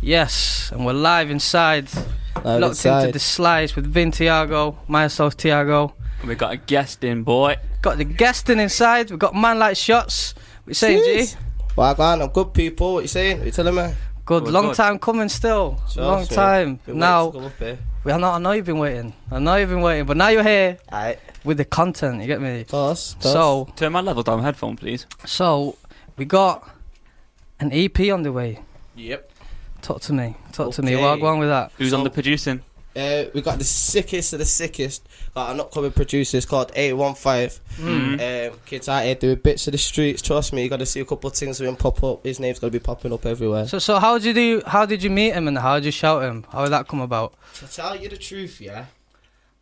Yes, and we're live inside. Live Locked inside. into the slice with Vin Tiago, myself Tiago. We got a guest in, boy. Got the guest inside. We've got man like Shottz. What you saying, G? Well, I'm good, people. What you saying? What you telling me? Good, We're long good. time coming still. Sure, long sure. time. Been Now, waiting to come up here. I know you've been waiting. But now you're here Aight. with the content, you get me? Toss. So, Turn my level down headphone, please. we got an EP on the way. Yep. Talk to me. What Okay. go on with that? Who's on the producing? We got the sickest of the sickest. Got an upcoming producer. It's called 815. Kids out here doing bits of the streets. Trust me, you got to see a couple of things with him pop up. His name's gonna be popping up everywhere. So how did you meet him and how did you shout him? How did that come about? To tell you the truth, yeah,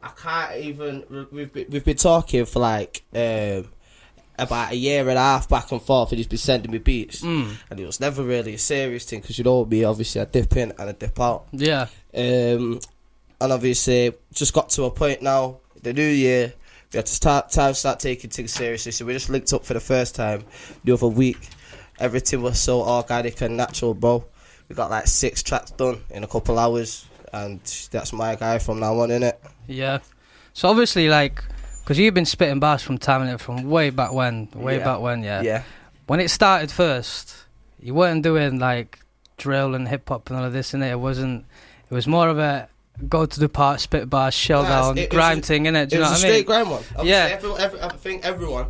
I can't even. We've been talking for like about a year and a half back and forth, and he's been sending me beats, and it was never really a serious thing because you know me, obviously I dip in and I dip out. Yeah. And obviously just got to a point now, the new year, we had to start taking things seriously. So we just linked up for the first time the other week. Everything was so organic and natural, bro. We got like 6 tracks done in a couple hours, and that's my guy from now on, innit? Yeah. So obviously, like, because you've been spitting bars from way back when, yeah. Yeah. When it started first, you weren't doing like drill and hip hop and all of this, innit? It was more of a go to the part, spit bars, shell down, grime thing, innit? Do you know what I mean? It was a straight grime one. Obviously, Yeah. I think everyone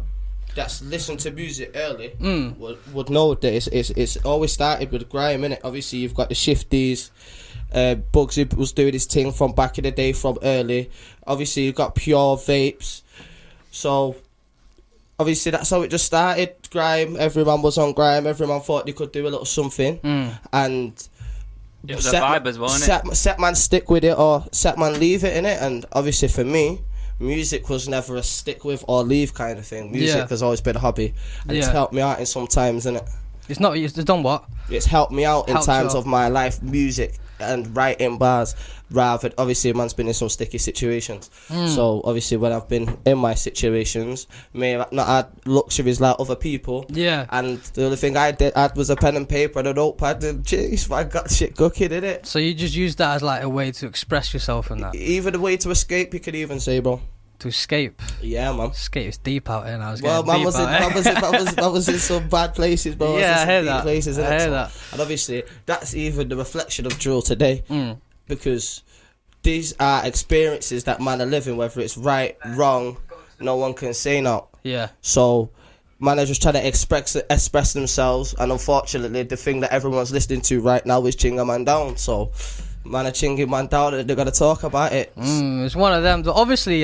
that's listened to music early would know that it's always started with grime, innit? Obviously, you've got the shifties. Bugsy was doing his thing from back in the day, from early. Obviously, you've got pure vapes. So, obviously, that's how it just started. Grime. Everyone was on grime. Everyone thought they could do a little something. And It was a vibe as well, innit? set man stick with it or set man leave it, innit? And obviously, for me, music was never a stick with or leave kind of thing. Music has always been a hobby. And it's helped me out in some times, innit? It's done what? It's helped me out in Helped times you out. of my life, music and writing bars. Rather, obviously, a man's been in some sticky situations. So, obviously, when I've been in my situations, may have not had luxuries like other people. Yeah. And the only thing I had was a pen and paper and a notepad, and jeez, I got shit cooking in it. So you just use that as like a way to express yourself and that, Even a way to escape, you could even say, bro. to escape. Yeah, man. Escape is deep out here now. Well, man was in some bad places, bro. Yeah, I heard Some deep that. places, I innit? heard that. And obviously, that's even the reflection of drill today. Because these are experiences that man are living, whether it's right, wrong, no one can say no. Yeah. So, man are just trying to express themselves, and unfortunately, the thing that everyone's listening to right now is Chinga Man Down. So, man are chinging man down, and they're gonna talk about it. It's one of them. But obviously,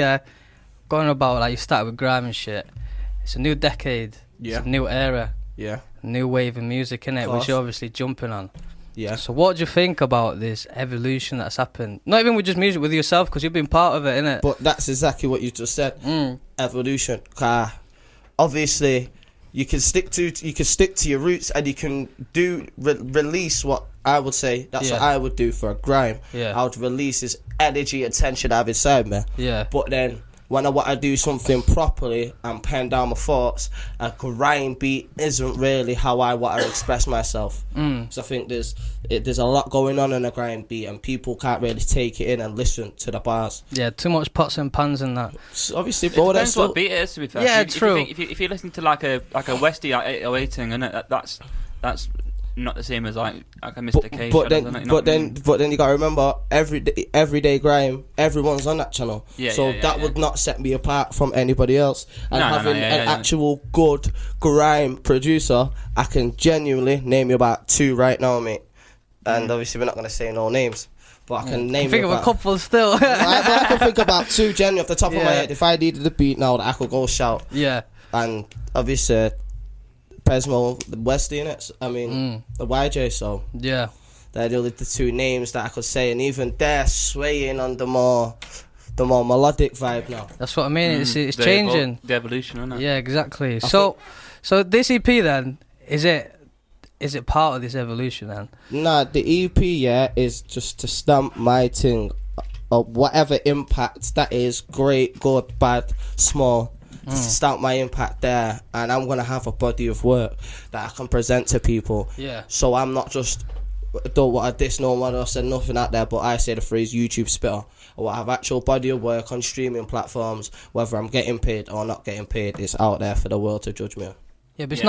going about like you started with grime and shit. It's a new decade. Yeah. It's a new era. Yeah, New wave of music, innit? Course. Which you're obviously jumping on. yeah. So what do you think about this evolution that's happened? Not even with just music, with yourself, because you've been part of it, innit? But that's exactly what you just said. Evolution. Obviously, you can stick to your roots, and you can release what I would say. That's what I would do for a grime. Yeah. I would release this energy and tension I have inside me. Yeah. But then, when I want to do something properly and pen down my thoughts, a grime beat isn't really how I want to express myself. So I think there's a lot going on in a grime beat, and people can't really take it in and listen to the bars. Yeah, too much pots and pans and that. So obviously, It bro, depends what beat it is, to be fair. Yeah, if true. If you listen to like a Westie like 808 thing, innit, that's not the same as like a Mr. K. But then you gotta remember, everyday grime, everyone's on that channel. That would not set me apart from anybody else. And having an actual good grime producer, I can genuinely name you about 2 right now, mate. And obviously we're not gonna say no names, but I can name. Think you of a couple still. I can think about 2 genuinely off the top of my head. If I needed a beat now that I could go shout. Yeah. And obviously, Pesmo, the Westie in it. I mean, the YJ. So Yeah. they're the 2 names that I could say, and even they're swaying on the more melodic vibe now. That's what I mean. It's changing. The evolution, isn't it? Yeah, exactly. So this EP then, is it part of this evolution then? Nah, the EP is just to stamp my thing, whatever impact that is, great, good, bad, small. Just to stamp my impact there, and I'm gonna have a body of work that I can present to people. Yeah. So I'm not just don't want to diss no one or send nothing out there, but I say the phrase YouTube spitter. Or I have actual body of work on streaming platforms, whether I'm getting paid or not getting paid, it's out there for the world to judge me. Yeah, but it's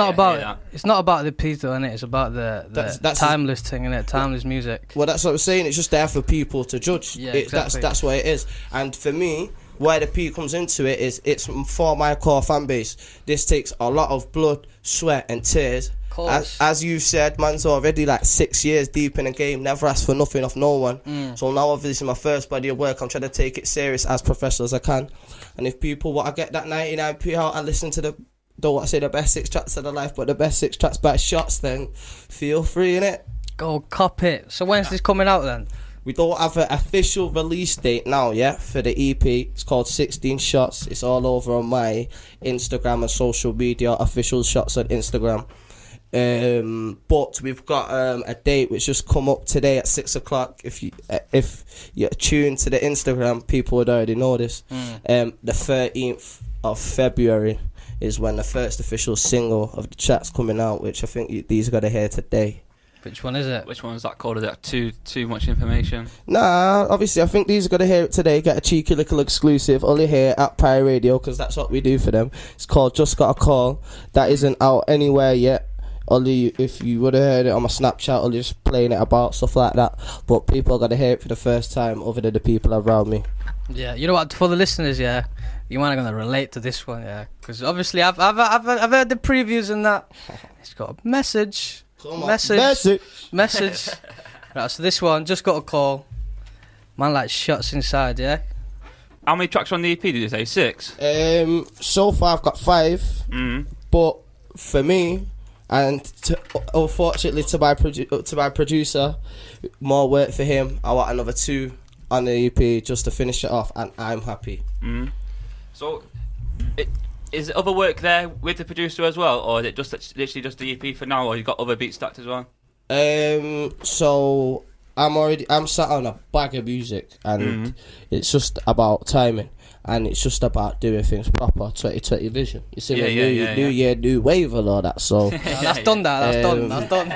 not about the piece, though, innit? It's about the that's timeless thing, innit? Timeless music. Well, that's what I'm saying. It's just there for people to judge. Yeah, exactly. That's what it is. And for me, where the P comes into it is it's for my core fan base. This takes a lot of blood, sweat, and tears. As you've said, man's already like 6 years deep in the game, never asked for nothing off no one. So now obviously my first body of work, I'm trying to take it serious as professional as I can. And if people want to get that 99p out and listen to don't want to say the best 6 tracks of their life, but the best 6 tracks by Shottz, then feel free, innit? Go cop it. So when's this coming out then? We don't have an official release date now, for the EP. It's called 16 Shottz. It's all over on my Instagram and social media, official Shottz on Instagram. But we've got a date which just come up today at 6 o'clock. If you're tuned to the Instagram, people would already know this. The 13th of February is when the first official single of the track's coming out, which I think these are going to hear today. Which one is it? Which one is that called? Is that too much information? Nah, obviously I think these are going to hear it today. Get a cheeky little exclusive only here at Pirate Radio, because that's what we do for them. It's called Just Got a Call. That isn't out anywhere yet. Only if you would have heard it on my Snapchat, or just playing it about, stuff like that. But people are going to hear it for the first time, other than the people around me. Yeah, you know what? For the listeners, you might not going to relate to this one, because obviously I've heard the previews and that. It's got a message. Come on. Message. Right, so this one, Just Got a Call. Man, like Shottz inside, yeah. How many tracks are on the EP? Did you say 6? So far I've got 5. But for me, and unfortunately to my producer, more work for him. I want another 2 on the EP just to finish it off, and I'm happy. So, is there other work there with the producer as well, or is it just literally just the EP for now, or you got other beats stacked as well? So I'm sat on a bag of music, and it's just about timing. And it's just about doing things proper, 2020 vision. You see, new year, new wave and all that. So that's done. That's done.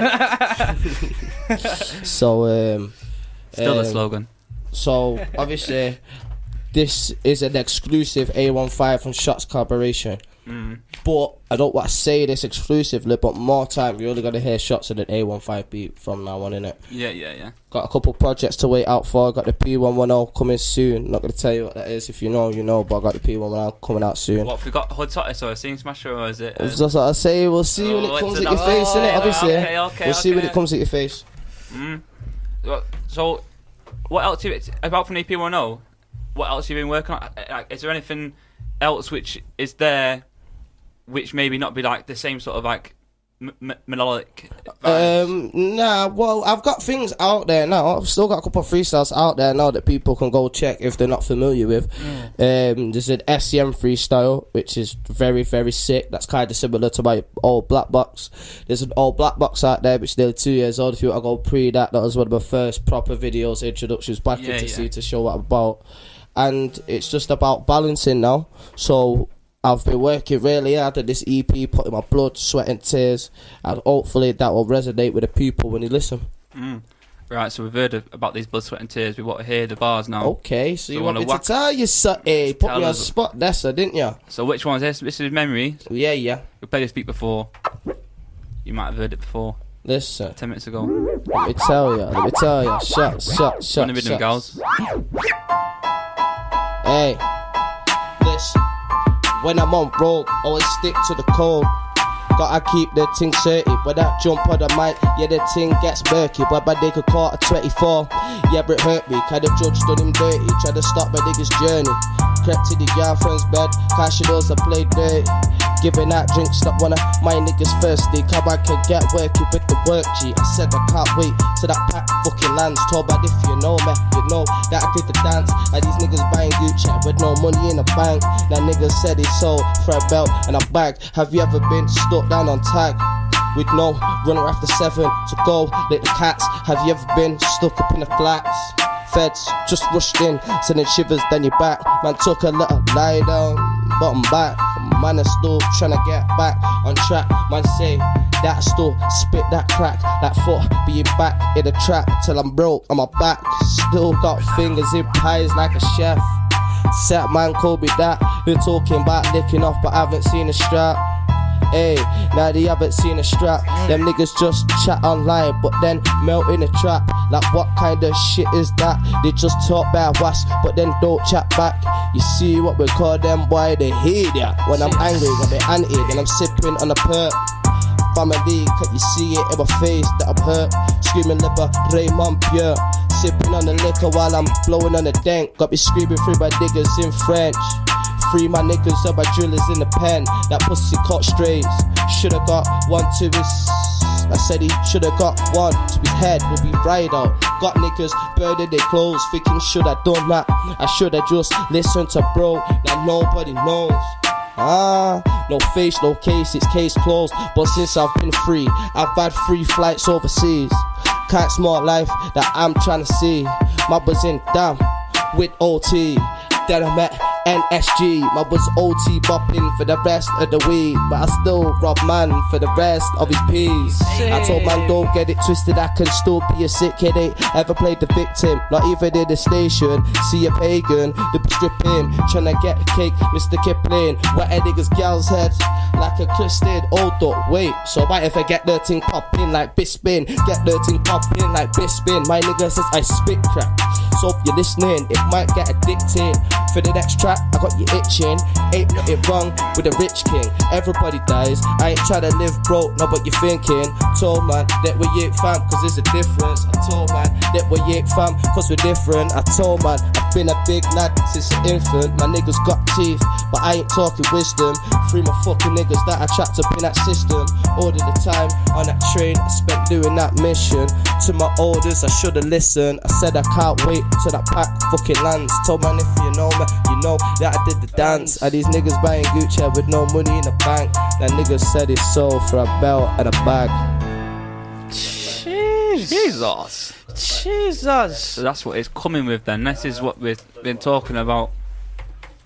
So still the slogan. So obviously, this is an exclusive A15 from Shottz collaboration. But I don't want to say this exclusively, but more time you're only gonna hear Shottz in an A15 beat from now on, innit? Yeah. Got a couple projects to wait out for. Got the P110 coming soon. Not gonna tell you what that is. If you know, you know. But I got the P110 coming out soon. What, have we got Shottz or a Scene Smasher, or is it? That's what I say. We'll see when it comes at your face, innit? Obviously, we'll see when it comes at your face. So, what else? Apart from the P110, what else have you been working on? Is there anything else which is there, which maybe not be like the same sort of like melodic vibes? Nah, well, I've got things out there now. I've still got a couple of freestyles out there now that people can go check if they're not familiar with. There's an SEM freestyle, which is very, very sick. That's kind of similar to my old Black Box. There's an old Black Box out there, which is nearly 2 years old. If you want to go pre that was one of my first proper videos, introductions back into C to show what I'm about. And it's just about balancing now. So I've been working really hard at this EP, putting my blood, sweat and tears, and hopefully that will resonate with the people when they listen. Right, so we've heard about these blood, sweat and tears. We want to hear the bars now. Okay, so you want me to tell you something? Put me on spot, Dessa, didn't you? So which one is this? This is Memory? Yeah. We played this beat before. You might have heard it before. Listen. 10 minutes ago. Let me tell you. Shottz. Run the rhythm, girls. Hey, listen. When I'm on road, always stick to the code. Gotta keep the ting 30. When I jump on the mic, the ting gets murky. But my nigga caught a 24. Yeah, but it hurt me. Kind of judge done him dirty. Tried to stop my nigga's journey. Crept to the girlfriend's bed. Cash it I played dirty. Giving out drinks, not one of my niggas thirsty. Come I can get worky with the work G. I said I can't wait till that pack fucking lands. Told bad if you know me, you know that I did the dance. And these niggas buying Gucci with no money in the bank. That nigga said he sold for a belt and a bag. Have you ever been stuck down on tag? With no runner after 7 to go, let the cats. Have you ever been stuck up in the flats? Feds just rushed in, sending shivers down your back. Man took a little lie down, bottom back. Man is still tryna get back on track. Man say that still spit that crack. That foot being back in the trap till I'm broke on my back. Still got fingers in pies like a chef. Set man called me that. They're talking about licking off, but I haven't seen a strap. Hey, now they haven't seen a strap. Them niggas just chat online, but then melt in a trap. Like what kind of shit is that? They just talk bad was, but then don't chat back. You see what we call them, boy, they hate ya. When I'm angry, when they anti, then I'm sipping on a perk. Family, can you see it in my face that I'm hurt? Screaming liver, Raymond Pure. Sipping on the liquor while I'm blowing on the dank. Got me screaming free my niggas in French. Free my niggas and my drillers in the pen. That pussy caught strays. Should've got one to his... I said he should've got one to his head. Will be right out. Got niggas burning their clothes. Thinking should I done that? I should've just listened to bro. Now nobody knows. No face, no case, it's case closed. But since I've been free, I've had 3 flights overseas. Can't smart life that I'm trying to see. My buzz in damn with OT. Then I met NSG. My buzz OT bopping for the rest of the week. But I still rob man for the rest of his peas. I told man don't get it twisted, I can still be a sick kid. Ain't ever played the victim, not even in the station. See a pagan, the stripping, tryna get a cake, Mr. Kipling. Wet a nigga's gal's head like a Christian. Oh, don't wait, so what if I get the thing popping like Bispin? Get the thing popping like Bispin. My nigga says I spit crack. So if you're listening, it might get addicted. For the next track, I got you itching. Ain't nothing wrong with a rich king. Everybody dies. I ain't trying to live broke, not what you're thinking. Told man that we ain't fam, cause there's a difference. I told man that we ain't fam, cause we're different. I told man I've been a big lad since an infant. My niggas got teeth, but I ain't talking wisdom. Free my fucking niggas that I trapped up in that system. All of the time on that train, I spent doing that mission. To my orders, I should've listened. I said I can't wait till that pack fucking lands. Told man if you know me, you know that I did the dance. And these niggas buying Gucci with no money in the bank. That nigga said it's sold for a belt and a bag. Jesus. So that's what it's coming with then. This is what we've been talking about.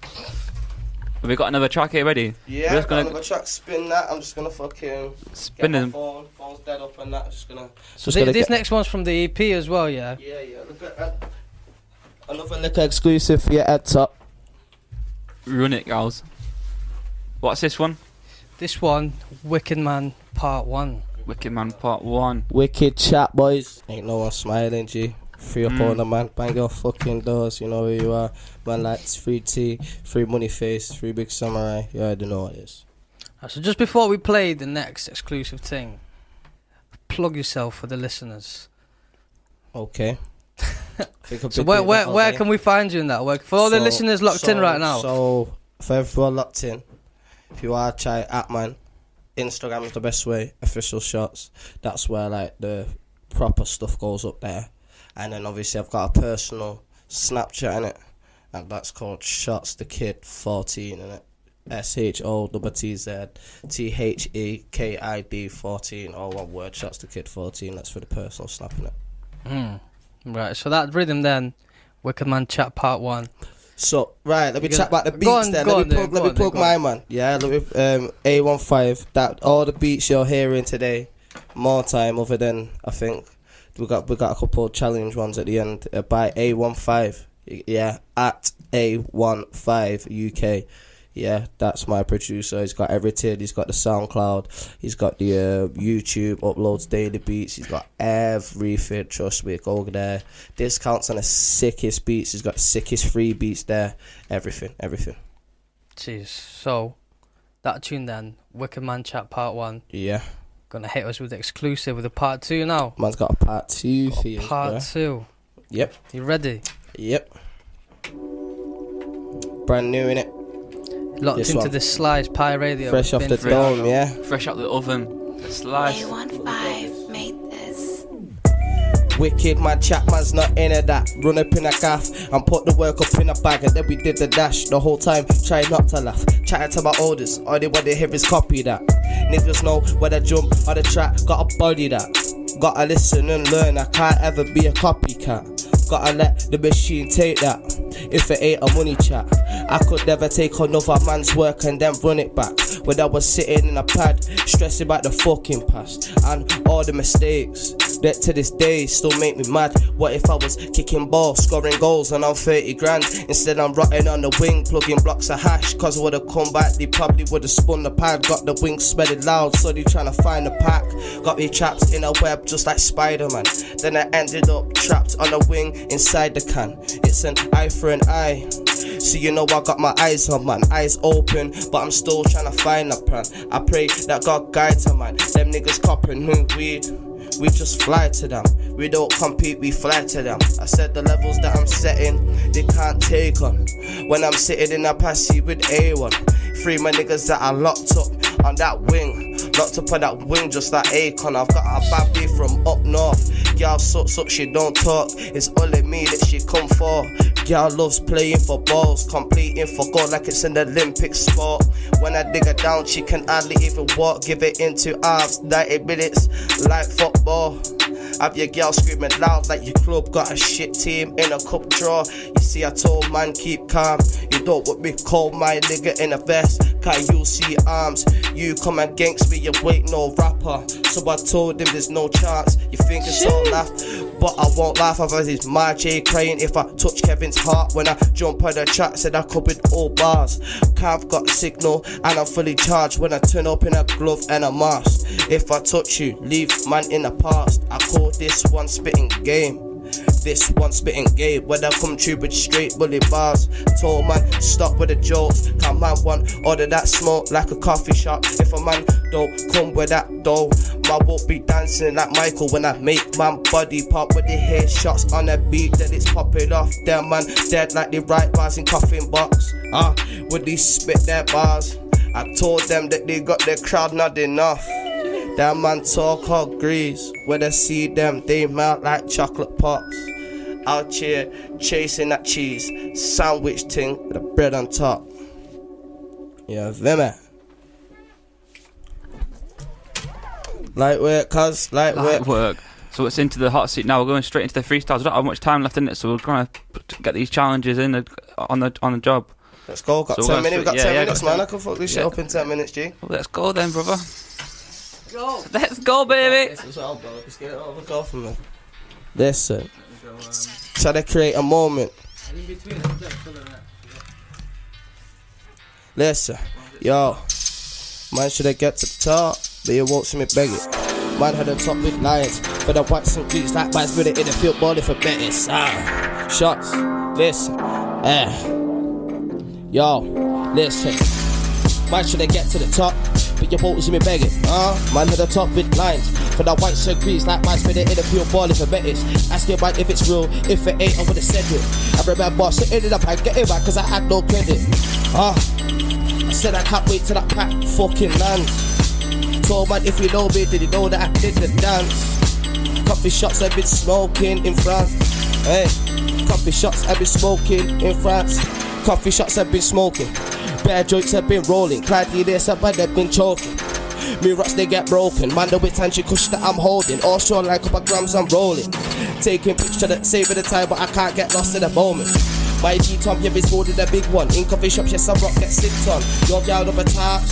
Have we got another track here ready? Yeah, I've got another track. Spin that. I'm just gonna fucking spin get my phone. Phone's dead up and that. I'm just gonna. So this next one's from the EP as well, yeah? Yeah. Look at that. Another liquor exclusive for your head top. Run it, gals. What's this one? This one, Wicked Man Part 1. Wicked Man Part 1. Wicked chat, boys. Ain't no one smiling, G. Free up on the man, bang your fucking doors, you know who you are. Man likes free tea, free money face, free big samurai. You already know what it is. So just before we play the next exclusive thing, plug yourself for the listeners. Okay. So where can we find you in that work? For all the listeners locked in right now. So for everyone locked in, if you are try at man, Instagram is the best way. Official Shottz. That's where like the proper stuff goes up there. And then obviously I've got a personal Snapchat in it, and that's called Shottz the Kid 14 in it. SHOTTZTHEKID 14, all one word. Shottz the Kid 14. That's for the personal snap in it. Right. So that rhythm then, Wicked Man Chat Part 1. So right, let me chat about the beats then. Let me plug my man. Yeah, let me A15. That all the beats you're hearing today, more time other than I think. We got a couple of challenge ones at the end by A15. Yeah, at A15 UK. Yeah, that's my producer. He's got everything. He's got the SoundCloud. He's got the YouTube, uploads daily beats. He's got everything. Trust me, go over there. Discounts on the sickest beats. He's got the sickest free beats there. Everything. Jeez. So, that tune then, Wicked Man Chat Part 1. Yeah. Gonna hit us with the exclusive with a Part 2 now. Man's got a Part 2 for you. Part 2. Yep. You ready? Yep. Brand new, innit? Locked this into one. the Slice Pie Radio. Fresh off the dome, yeah. Fresh out the oven. The Slice. A15 made this. Wicked, my chat man's not into that. Run up in a gaff and put the work up in a bag, and then we did the dash. The whole time trying not to laugh. Chatting to my orders, all they want to hear is copy that. Niggas know where they jump on the track, gotta body that. Gotta listen and learn, I can't ever be a copycat. Gotta let the machine take that. If it ain't a money chat, I could never take another man's work and then run it back. when I was sitting in a pad, stressing about the fucking past and all the mistakes that to this day still make me mad. What if I was kicking balls, scoring goals and I'm 30 grand? Instead I'm rotting on the wing, plugging blocks of hash. Cause I would've come back, they probably would've spun the pad. Got the wings smelling loud, so they trying to find the pack. Got me trapped in a web just like Spider-Man. Then I ended up trapped on a wing inside the can. It's an eye for an eye, so you know I got my eyes on, man. Eyes open, but I'm still trying to find a plan. I pray that God guides a man. Them niggas copping new weed, we just fly to them. We don't compete, we fly to them. I said the levels that I'm setting, they can't take on. When I'm sitting in a passy with A1, 3 my niggas that are locked up on that wing. Locked up on that wing just like Akon. I've got a bad bitch from up north. Girl sucks up, she don't talk. It's only me that she come for. Girl loves playing for balls, completing for goal like it's an Olympic sport. When I dig her down, she can hardly even walk. Give it into arms, 90 minutes like football. Have your girl screaming loud like your club got a shit team in a cup draw. You see, I told man keep calm. You don't want me call my nigga in a vest. Cause you see arms. You come against me, you ain't no rapper. So I told him there's no chance. You think it's all laugh, but I won't laugh. I've his my J crying if I touch Kevin's heart. When I jump on the track, said I could with all bars. Cav got signal and I'm fully charged. When I turn up in a glove and a mask. If I touch you, leave man in the past. I call this one spitting game. This one spitting game. When I come true with straight bully bars. Told man stop with the jokes. Cause man want order that smoke like a coffee shop. If a man don't come with that dough, man won't be dancing like Michael. When I make man body pop with the headshots on the beat, then it's popping off. Them man dead like the right bars in coffin box. Would they spit their bars? I told them that they got their crowd nodding off. That man talk all grease. When I see them, they melt like chocolate pops. Out here chasing that cheese sandwich thing with the bread on top. Yeah, vimmer. Light work, cuz. Light work. So it's into the hot seat now. We're going straight into the freestyles. We don't have much time left in it, so we're trying to get these challenges in on the job. Let's go. Got 10 minutes. We got 10 minutes, man. I can fuck this shit up in 10 minutes, G. Well, let's go then, brother. Go. Let's go, baby. This is all, bro. Let's get it over. Go for me. Listen. Try to create a moment. Listen. Yo. Man should have get to the top, but you won't see me beg it. Man had a top with lions. For the whites and greens like boys with it in the field ball for Betis. Shottz. Listen. Yo. Listen. Man should have get to the top, but you won't see me begging. Man had a top with lines. For the whites and greens like boys with it in the field ball for Betis. Ask your man if it's real. If it ain't, I would've said it. I remember sitting in the pack, getting back cause I had no credit. I said I can't wait till that pack fucking lands. Told man if you know me, did you know that I did the dance? Coffee shots I've been smoking in France. Hey, coffee shots I've been smoking in France. Coffee shots I've been smoking. Bad joints have been rolling. Clyde this up and they've been choking. Me rocks they get broken. Man the wit and she kush that I'm holding. All show like couple grams I'm rolling. Taking picture that saving the time, but I can't get lost in the moment. My G-Tom, yeah, is holding the big one. In coffee shops, yes, some rock get slipped on. Your girl of a top,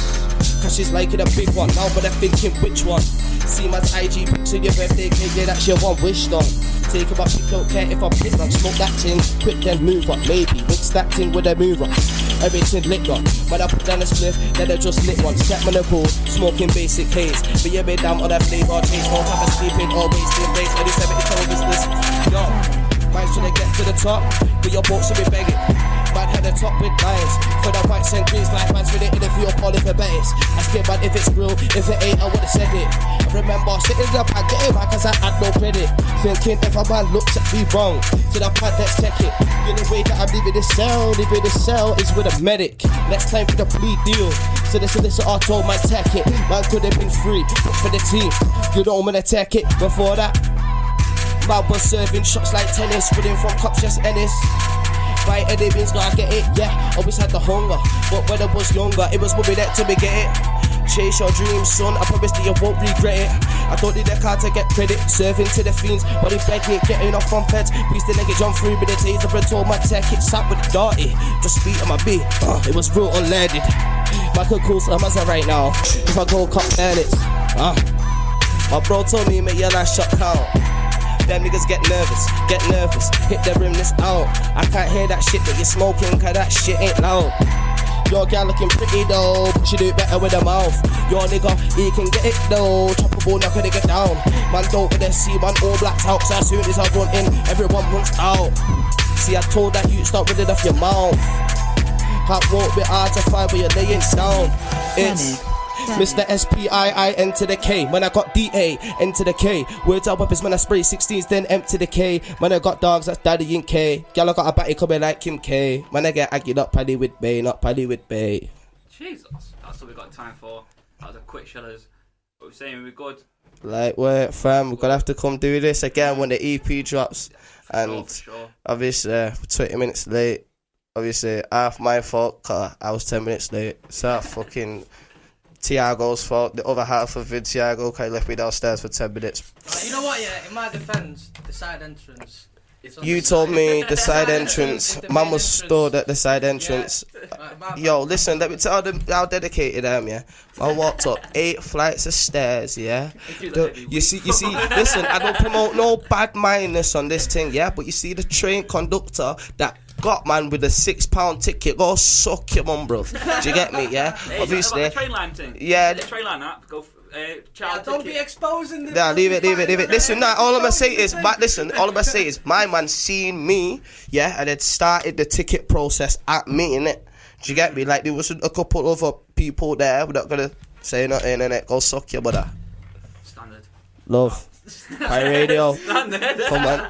cause she's liking a big one. Now, but I'm thinking which one. See my IG picture, your birthday cake, yeah, that's your one wish on. Take him up, you don't care if I pick up. Smoke that thing, quick then move up. Maybe mix that thing with a move up. Everything lit up. When I put down a spliff, then I just lit one. Step on the pool, smoking basic haze. But you made down on that flavor taste. Won't have a sleeping, always in base. And it's every told business. Yo, man should I get to the top, but your boat should be begging. Man had a top with lines. For the whites and greens like man's with it in the field calling for Betis. Ask your man if it's real, if it ain't, I would've said it. I remember sitting up and getting back cause I had no credit. Thinking if a man looks at me wrong, to the pad, let's check it. In the way that I'm leaving this cell is with a medic. Next time for the plea deal. So this I told my tech it. Man could have been free, but for the team, you don't wanna take it. Before that, man was serving shots like tennis, winning from cups just Ennis. By any means, gotta get it, yeah. Always had the hunger, but when I was younger, it was moving that to me get it. Chase your dreams, son, I promise that you won't regret it. I don't need a car to get credit, serving to the fiends, but if beg it, getting off on feds. Please the nigga jump through with the taser and told my tech it sat with the darty. Just beat on my beat, it was real unleaded. I could call some as right now. If I go cop bandits. My bro told me make your last shot count. Them niggas get nervous, hit the rim this out. I can't hear that shit that you're smoking, cause that shit ain't loud. Your gal looking pretty though, but she do it better with her mouth. Your nigga, he can get it though, chop a ball, now can get down. Man don't with the see, man all blacked out, so as soon as I run in, everyone runs out. See, I told that you stop with it off your mouth. Can't won't be hard to find where you're laying down. It's Mr. S-P-I-I-N to the K. Man, I got D-A-N to the K. Words are weapons, man, I spray 16s, then M to the K. Man, I got dogs, that's Daddy in K. Gal, I got a batty coming like Kim K. Man, I get aggy, not paddy with Bay, not paddy with Bay. Jesus, that's what we got time for. That was a quick shillers. What we're saying, we're good. Like, wait, fam, we're gonna have to come do this again when the EP drops. And sure. obviously, 20 minutes late. Obviously, half my fault, cause I was 10 minutes late. So, fucking Tiago's fault. The other half of it, Tiago, cause he left me downstairs for 10 minutes. You know what, yeah, in my defence, the side entrance. You told me the side entrance. Man was stored at the side entrance. Yeah. Yo, listen, let me tell them how dedicated I am, yeah. I walked up 8 flights of stairs, yeah. You see, listen, I don't promote no bad mindness on this thing, yeah. But you see the train conductor that got man with a £6 ticket, go suck your mum, bruv. Do you get me, yeah? Hey, obviously. The train line thing. Yeah. The train line app, go don't be exposing the... Nah, leave it. Listen, all I'm gonna say is, my man seen me, yeah, and it started the ticket process at me, innit? Do you get me? Like, there was a couple other people there, we're not gonna say nothing, innit? Go suck your mother. Standard. Love. High radio. Standard. Come on.